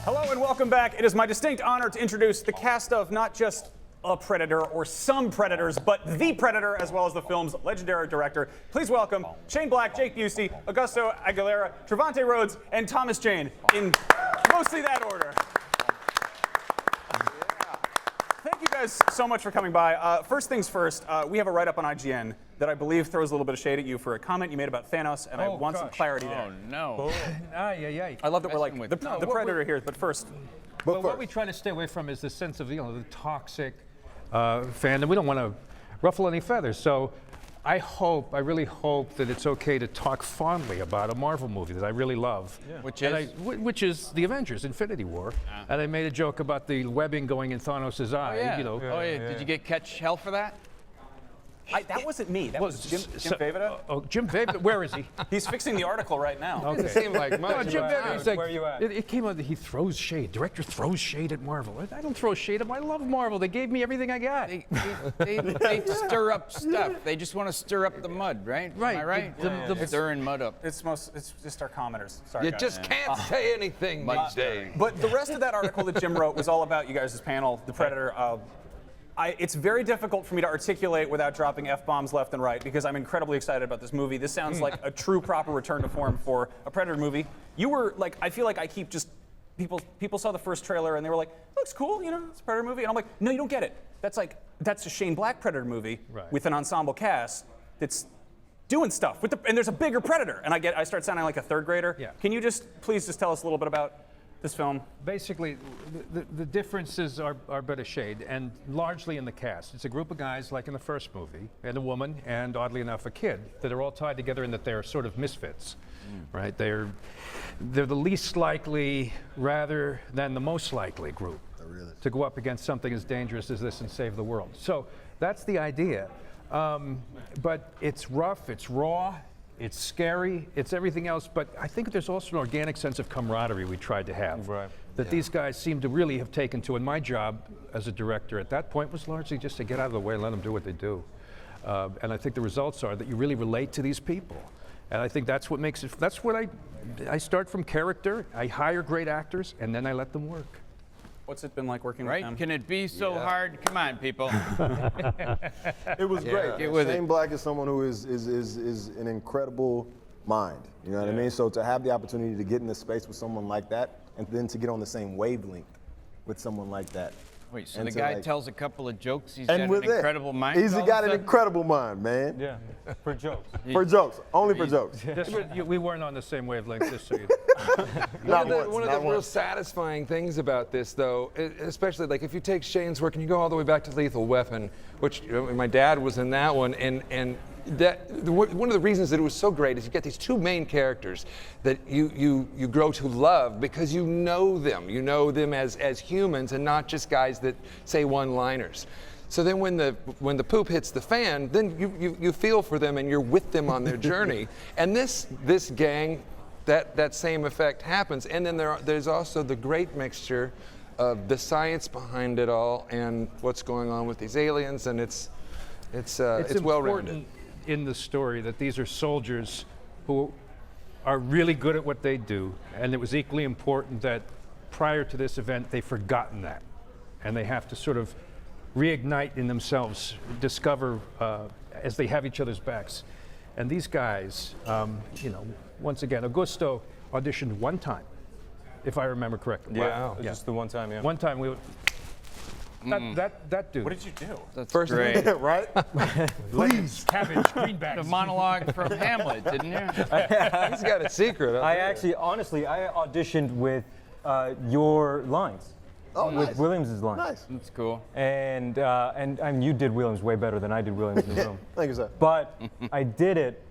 Hello and welcome back. It is my distinct honor to introduce the cast of not just a Predator or some Predators, but the Predator, as well as the film's legendary director. Please welcome Shane Black, Jake Busey, Augusto Aguilera, Trevante Rhodes, and Thomas Jane, in mostly that order. Thank you guys so much for coming by. First things first, we have a write-up on IGN that I believe throws a little bit of shade at you for a comment you made about Thanos, and I want some clarity there. Oh, no. I love that we're like, the Predator here, but first. But what we try to stay away from is the sense of, the toxic fandom. We don't want to ruffle any feathers. So I really hope that it's okay to talk fondly about a Marvel movie that I really love. Yeah. Which is the Avengers, Infinity War. And I made a joke about the webbing going in Thanos' eye. Did you catch hell for that? That wasn't me. That was Jim Favita. Oh, Jim Favita. Where is he? He's fixing the article right now. Okay. Doesn't seem like much. No, Jim Favita. He's like, where are you at? It came out that he throws shade. Director throws shade at Marvel. I don't throw shade at them. I love Marvel. They gave me everything I got. They stir up stuff. They just want to stir up the mud, right? Right. Am I right? Stirring mud up. It's just our commenters. Sorry, You guys. just can't say anything these days. But the rest of that article that Jim wrote was all about you guys' panel, the Predator. It's very difficult for me to articulate without dropping F-bombs left and right because I'm incredibly excited about this movie. This sounds like a true proper return to form for a Predator movie. You were like, I feel like I keep just, people saw the first trailer and they were like, looks cool, it's a Predator movie. And I'm like, no, you don't get it. That's a Shane Black Predator movie with an ensemble cast that's doing stuff. And there's a bigger Predator. And I start sounding like a third grader. Yeah. Can you please tell us a little bit about this film? Basically, the differences are but a shade, and largely in the cast. It's a group of guys like in the first movie, and a woman, and oddly enough, a kid, that are all tied together in that they're sort of misfits, right? They're the least likely rather than the most likely group to go up against something as dangerous as this and save the world. So that's the idea. But it's rough, it's raw, it's scary, it's everything else, but I think there's also an organic sense of camaraderie we tried to have. That these guys seem to really have taken to, and my job as a director at that point was largely just to get out of the way and let them do what they do. And I think the results are that you really relate to these people. And I think that's what makes it, that's what I start from character, I hire great actors, and then I let them work. What's it been like working with them? Can it be so hard? Come on, people. It was great. Shane Black is someone who is an incredible mind. You know what I mean? So to have the opportunity to get in the space with someone like that, and then to get on the same wavelength with someone like that. Wait, so the guy tells a couple of jokes. He's and got an incredible mind. He's got an incredible mind, man. Yeah, for jokes. For jokes, only for jokes. We weren't on the same wavelength, just so you know. One of the real satisfying things about this, though, especially like if you take Shane's work and you go all the way back to Lethal Weapon, which my dad was in that one, and one of the reasons that it was so great is you get these two main characters that you grow to love because you know them as humans and not just guys that say one-liners. So then when the poop hits the fan, then you feel for them and you're with them on their journey. And this gang, that same effect happens. And then there's also the great mixture of the science behind it all and what's going on with these aliens, and it's well-rounded. In the story that these are soldiers who are really good at what they do, and it was equally important that prior to this event they've forgotten that, and they have to sort of reignite in themselves, discover as they have each other's backs. And these guys, once again, Augusto auditioned one time, if I remember correctly. Wow. Just the one time, yeah. One time that dude. What did you do? That's First great. right? Please. Cabbage, greenbacks. The monologue from Hamlet, didn't you? He's got a secret. I auditioned with your lines. Oh, nice. With Williams' lines. Nice. That's cool. And you did Williams way better than I did Williams in the room. Thank you, sir. But I did it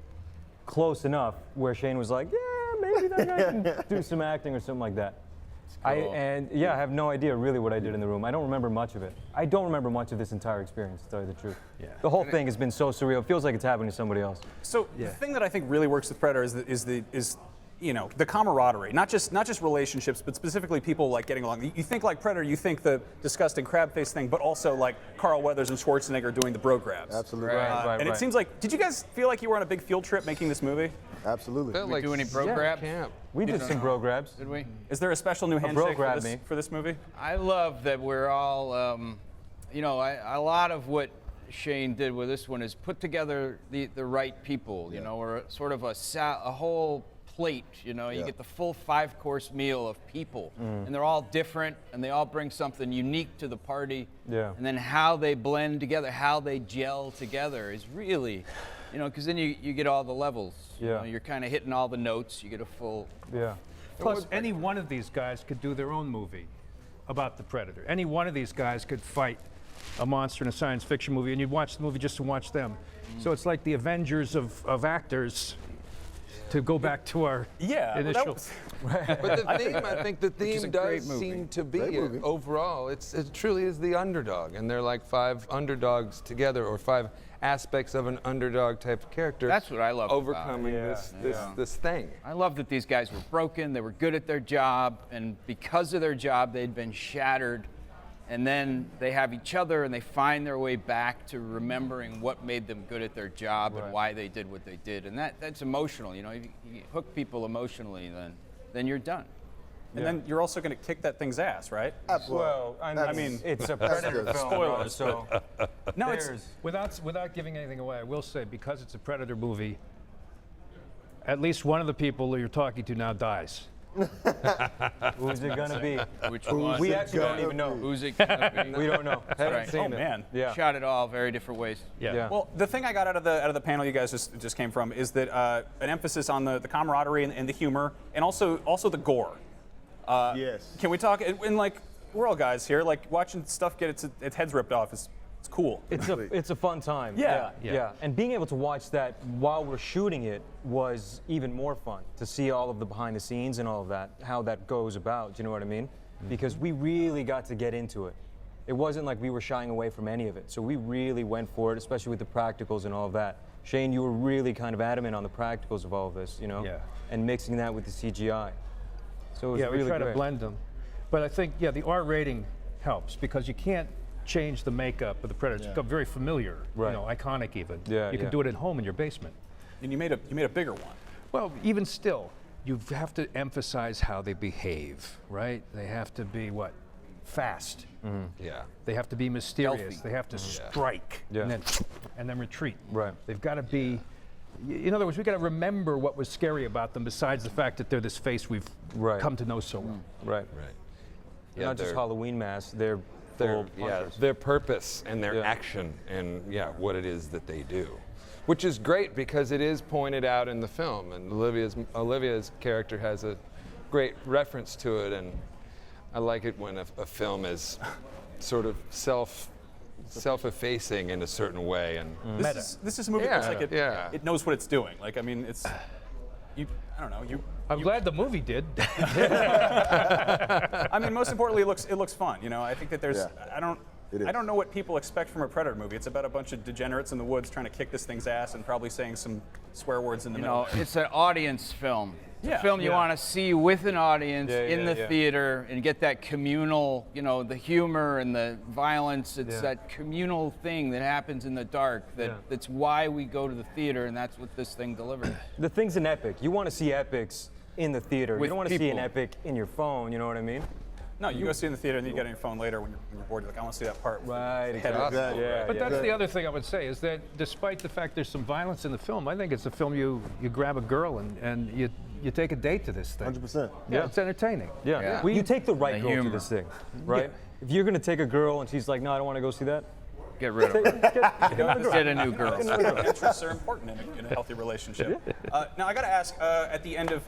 close enough where Shane was like, yeah, maybe that guy can do some acting or something like that. Cool. I have no idea really what I did in the room. I don't remember much of it. I don't remember much of this entire experience, to tell you the truth. Yeah. The whole thing has been so surreal. It feels like it's happening to somebody else. So the thing that I think really works with Predator is the camaraderie, not just relationships, but specifically people like getting along. You think like Predator, you think the disgusting crab face thing, but also like Carl Weathers and Schwarzenegger doing the bro grabs. Absolutely. And it seems like, did you guys feel like you were on a big field trip making this movie? Absolutely. Felt We like do any bro summer grabs? camp. We did some bro grabs. Did we? Is there a special new bro handshake grabbed me. for this movie? I love that we're all, a lot of what Shane did with this one is put together the right people, or sort of a whole plate, you get the full 5-course meal of people, and they're all different, and they all bring something unique to the party. Yeah. And then how they blend together, how they gel together is really, because then you get all the levels. Yeah. You're kind of hitting all the notes. You get a full. Yeah. Plus, any one of these guys could do their own movie about the Predator. Any one of these guys could fight a monster in a science fiction movie, and you'd watch the movie just to watch them. So it's like the Avengers of actors. To go back to our initial. But I think the theme a great does movie. seem to be Great movie. overall. It truly is the underdog, and they're like 5 underdogs together, or 5 aspects of an underdog type of character. That's what I love about it. overcoming this thing. I love that these guys were broken, they were good at their job, and because of their job, they'd been shattered. And then they have each other and they find their way back to remembering what made them good at their job and why they did what they did. And that's emotional. If you hook people emotionally, then you're done. And then you're also going to kick that thing's ass, right? Well, I mean, it's a Predator film, bro, so No, it's Without giving anything away, I will say, because it's a Predator movie, at least one of the people that you're talking to now dies. who's it gonna be? Which one? We actually don't even know. Who's it gonna be? We don't know. Haven't Right. seen oh it. man. Yeah. Shot it all very different ways. Yeah. Well, the thing I got out of the panel you guys just came from is that an emphasis on the camaraderie and the humor, and also the gore. Yes. Can we talk? And like, we're all guys here. Like, watching stuff get its heads ripped off is cool. It's a fun time. Yeah. Yeah. And being able to watch that while we're shooting it was even more fun, to see all of the behind the scenes and all of that, how that goes about. Do you know what I mean? Because we really got to get into it. It wasn't like we were shying away from any of it. So we really went for it, especially with the practicals and all of that. Shane, you were really kind of adamant on the practicals of all of this, Yeah. and mixing that with the CGI. So it was Yeah, really we try great. to blend them. But I think, the R rating helps, because you can't change the makeup of the Predator. It's become very familiar, Right. iconic even. Yeah, you can yeah. do it at home in your basement. And you made a bigger one. Well, even still, you have to emphasize how they behave, right? They have to be fast. Yeah. They have to be mysterious. Stealthy. They have to strike Yeah. and then retreat. Right. They've got to be. In other words, we've got to remember what was scary about them, besides the fact that they're this face we've Right. come to know so well. Right. Yeah, Not just they're- Halloween masks, they're full punchers. their purpose and their Yeah. action and what it is that they do, which is great because it is pointed out in the film, and Olivia's character has a great reference to it, and I like it when a film is sort of self-effacing in a certain way, and This is a movie that looks like Yeah. it knows what it's doing. Like, I mean, it's I don't know. I'm glad the movie did. I mean, most importantly, it looks fun. I think that there's Yeah. It is. I don't know what people expect from a Predator movie. It's about a bunch of degenerates in the woods trying to kick this thing's ass and probably saying some swear words in the middle. It's an audience film. It's Yeah. a film you Yeah. want to see with an audience Yeah, in yeah, the yeah. theater and get that communal, the humor and the violence. It's Yeah. that communal thing that happens in the dark. That's why we go to the theater, and that's what this thing delivers. The thing's an epic. You want to see epics in the theater. With You don't want to see an people. epic in your phone, you know what I mean? No, you go see it in the theater and you get it on your phone later when you're bored. You're like, I want to see that part. with the Right, head exactly. of the- Exactly. Yeah, But yeah. that's the other thing I would say, is that despite the fact there's some violence in the film, I think it's a film you grab a girl and you take a date to this thing. 100%. Yeah, it's entertaining. Yeah. Yeah. Well, you take the right The girl to humor. this thing, right? If you're going to take a girl and she's like, no, I don't want to go see that, Get rid of her. Get a new girl. Interests are important in a healthy relationship. Now, I got to ask, at the end of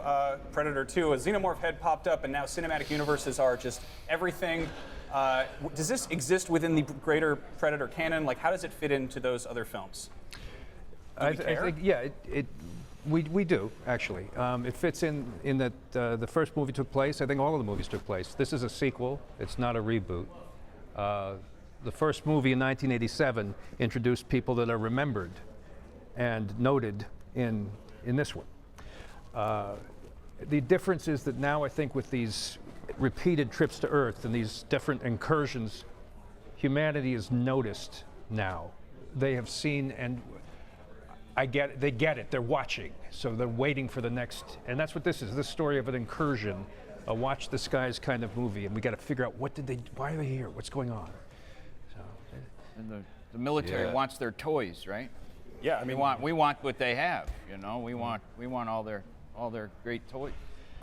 Predator 2, a xenomorph head popped up, and now cinematic universes are just everything. Does this exist within the greater Predator canon? Like, how does it fit into those other films? I care? think, we do, actually. It fits in that the first movie took place. I think all of the movies took place. This is a sequel. It's not a reboot. The first movie in 1987 introduced people that are remembered and noted in this one. The difference is that now I think with these repeated trips to Earth and these different incursions, humanity is noticed now. They have seen, and they get it, they're watching. So they're waiting for the next, and that's what this is, this story of an incursion, a watch the skies kind of movie, and we got to figure out why are they here, what's going on? So, And the military wants their toys, right? Yeah, I mean, We want what they have, you know. We want all their great toys.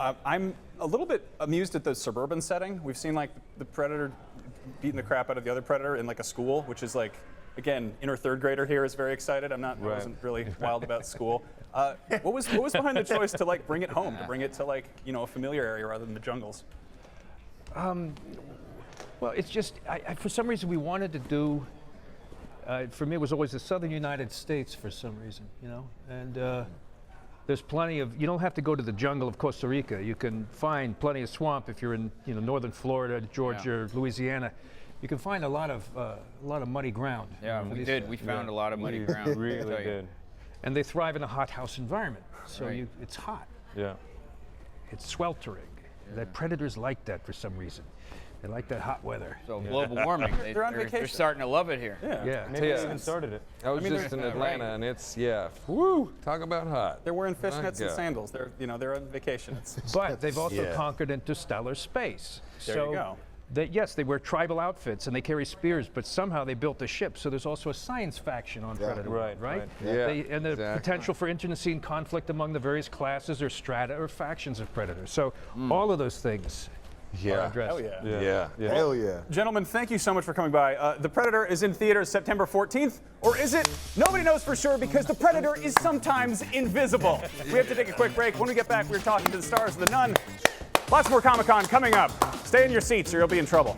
I'm a little bit amused at the suburban setting. We've seen like the Predator beating the crap out of the other Predator in like a school, which is like, again, inner third grader here is very excited. I wasn't really wild about school. What was behind the choice to like bring it home, to bring it to like, you know, a familiar area rather than the jungles? well, it's just, for some reason we wanted to do, for me it was always the southern United States for some reason, you know, and there's plenty of, you don't have to go to the jungle of Costa Rica. You can find plenty of swamp if you're in, you know, northern Florida, Georgia, Louisiana. You can find a lot of muddy ground. Yeah, we did. We found a lot of muddy ground. Really did. And they thrive in a hot house environment. So it's hot. Yeah. It's sweltering. The predators like that for some reason. They like that hot weather. So global warming, They're on vacation. they're starting to love it here. Yeah. Maybe they even started it. I was just in Atlanta, and it's woo! Talk about hot. They're wearing fishnets and God. sandals. They're on vacation. But they've also conquered interstellar space. There you go. Yes, they wear tribal outfits and they carry spears, but somehow they built a ship. So there's also a science faction on Predator, Right. Yeah, and the exactly. potential for intimacy and conflict among the various classes or strata or factions of Predators. So all of those things are addressed. Hell yeah. Hell yeah. Gentlemen, thank you so much for coming by. The Predator is in theaters September 14th, or is it? Nobody knows for sure because the Predator is sometimes invisible. We have to take a quick break. When we get back, we're talking to the stars of The Nun. Lots more Comic-Con coming up. Stay in your seats or you'll be in trouble.